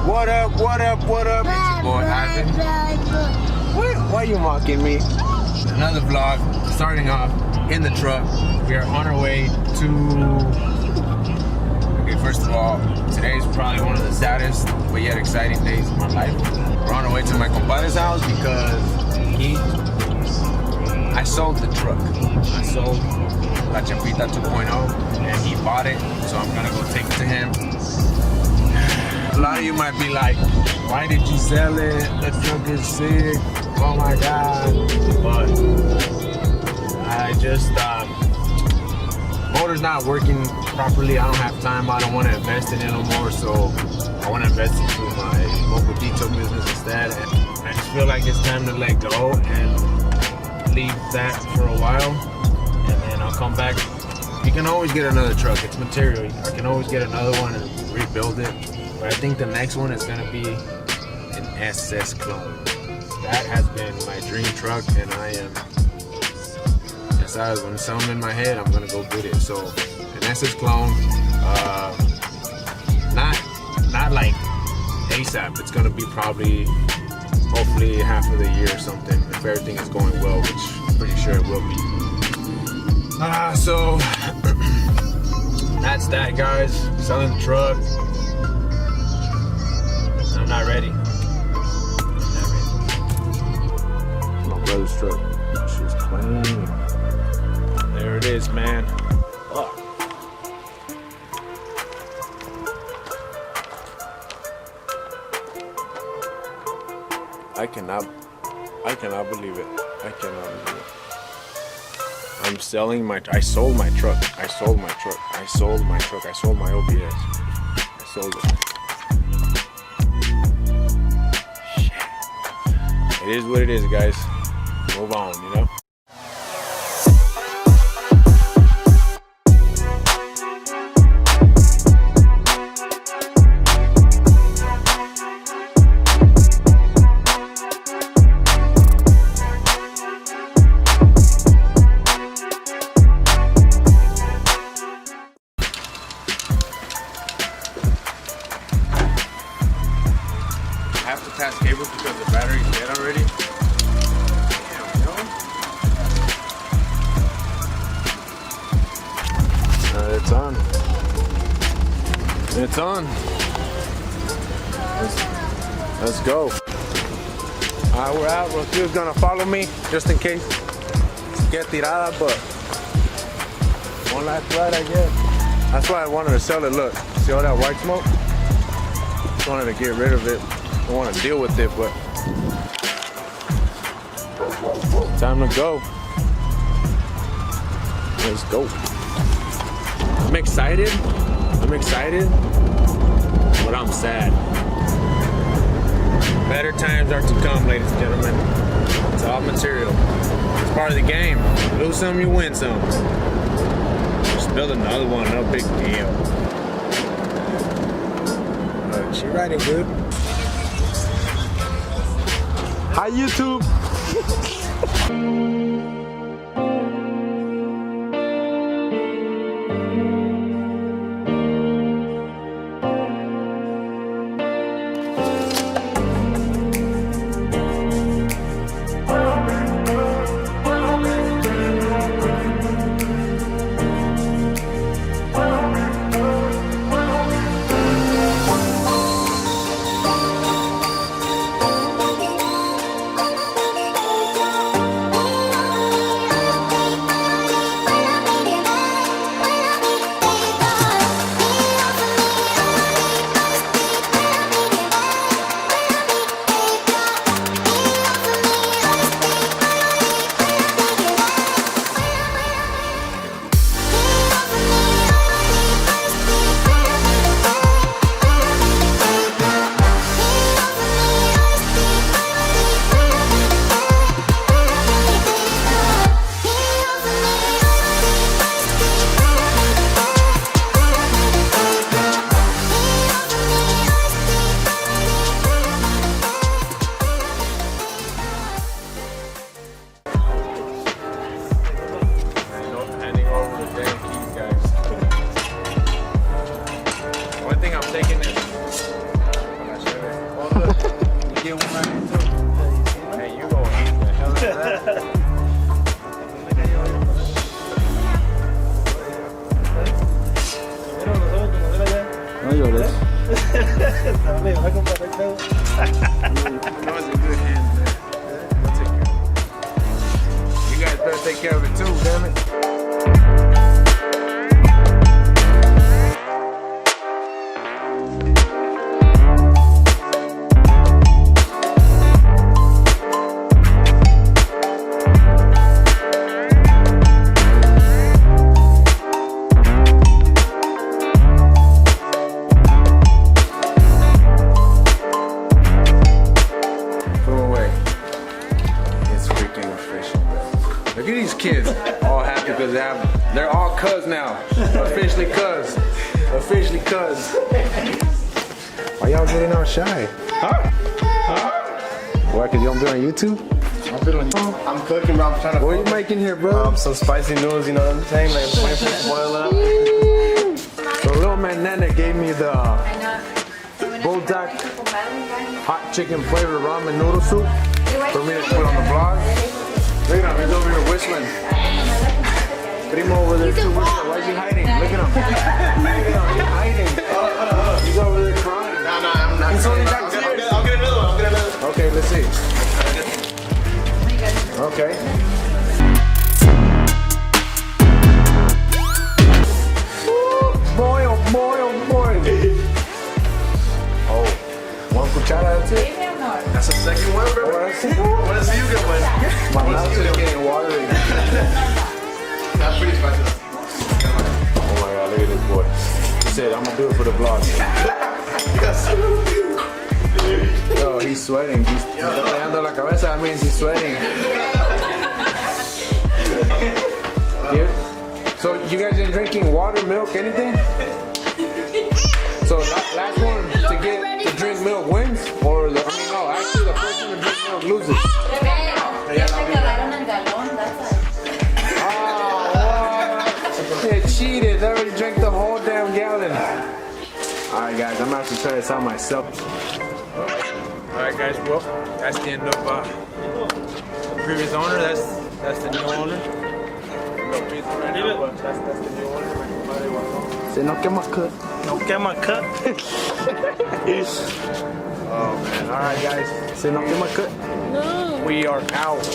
What up, what up, what up? It's your boy Ivan. Why are you mocking me? Another vlog, starting off in the truck. We are on our way to... Okay, first of all, today's probably one of the saddest but yet exciting days of my life. We're on our way to my compadre's house because I sold the truck. I sold La Chapita 2.0 and he bought it, so I'm gonna go take it to him. A lot of you might be like, why did you sell it? The truck is sick. Oh my God. But I just, motor's not working properly. I don't have time. I don't want to invest in it no more. So I want to invest into my mobile detail business instead. And I just feel like it's time to let go and leave that for a while. And then I'll come back. You can always get another truck. It's material. I can always get another one and rebuild it. But I think the next one is going to be an SS clone. That has been my dream truck, and I am decided when something in my head, I'm going to go get it. So an SS clone, not like ASAP. It's going to be probably, hopefully half of the year or something, if everything is going well, which I'm pretty sure it will be. So that's that, guys. Selling the truck. I'm not ready. My brother's truck. She's clean. There it is, man. Oh. I cannot believe it. I cannot believe it. I'm selling my. I sold my truck. I sold my truck. I sold my truck. I sold my OBS. I sold it. It is what it is, guys. Move on, you know? I have to pass cables because the battery's dead already. It's on. It's on. Let's go. Alright, we're out. Well, she was gonna follow me just in case. Get tirada, but one last ride, I guess. That's why I wanted to sell it. Look, see all that white smoke? Just wanted to get rid of it. I want to deal with it, but time to go. Let's go. I'm excited, but I'm sad. Better times are to come, ladies and gentlemen. It's all material. It's part of the game. Lose some, you win some. Just build another one, no big deal. Look, she riding good. Hi, YouTube. Hey, you gonna eat the hell out of that? No llores. No, it's in good hands, man. I'll take care of it. You guys better take care of it too, damn it. Look at these kids, all happy because they're all cuz now. Officially cuz. Officially cuz. Why y'all getting all shy? Huh? Why, cause you don't be on YouTube? I'm cooking, bro. I'm trying to. What are you making here, bro? Some spicy noodles, you know what I'm saying? Like, I'm waiting for it to boil up. So little man Nana gave me the Bulldog hot chicken flavored ramen noodle soup for me to put on the vlog. Look at him, he's over here whistling. Primo over there too whistling. Why is he hiding? Look at him. Look at him, he's hiding. He's over there crying. No, I'm not. He's only got tears. I'll get another one. Okay, let's see. Okay. Boy, oh boy, oh boy. Oh, one cuchara, that's it? That's the second one, bro. Oh, that's it? What is you good one? My mouth is getting watery. That's pretty spicy. Oh my god, look at this boy. He said, I'm gonna do it for the vlog. Yo, he's sweating. He's dando la cabeza, that means he's sweating. Here. So you guys are drinking water, milk, anything? So last one to drink milk wins? Or the, actually the first one to drink milk loses. They cheated, they already drank the whole damn gallon. Alright guys, I'm gonna have to try this out myself. Alright guys, well, that's the end of the previous owner, that's the new owner. No pizza right now, but that's the new owner. Say no quema cut. Don't get my cut. Oh man, alright guys. Say no quema cut. We are out.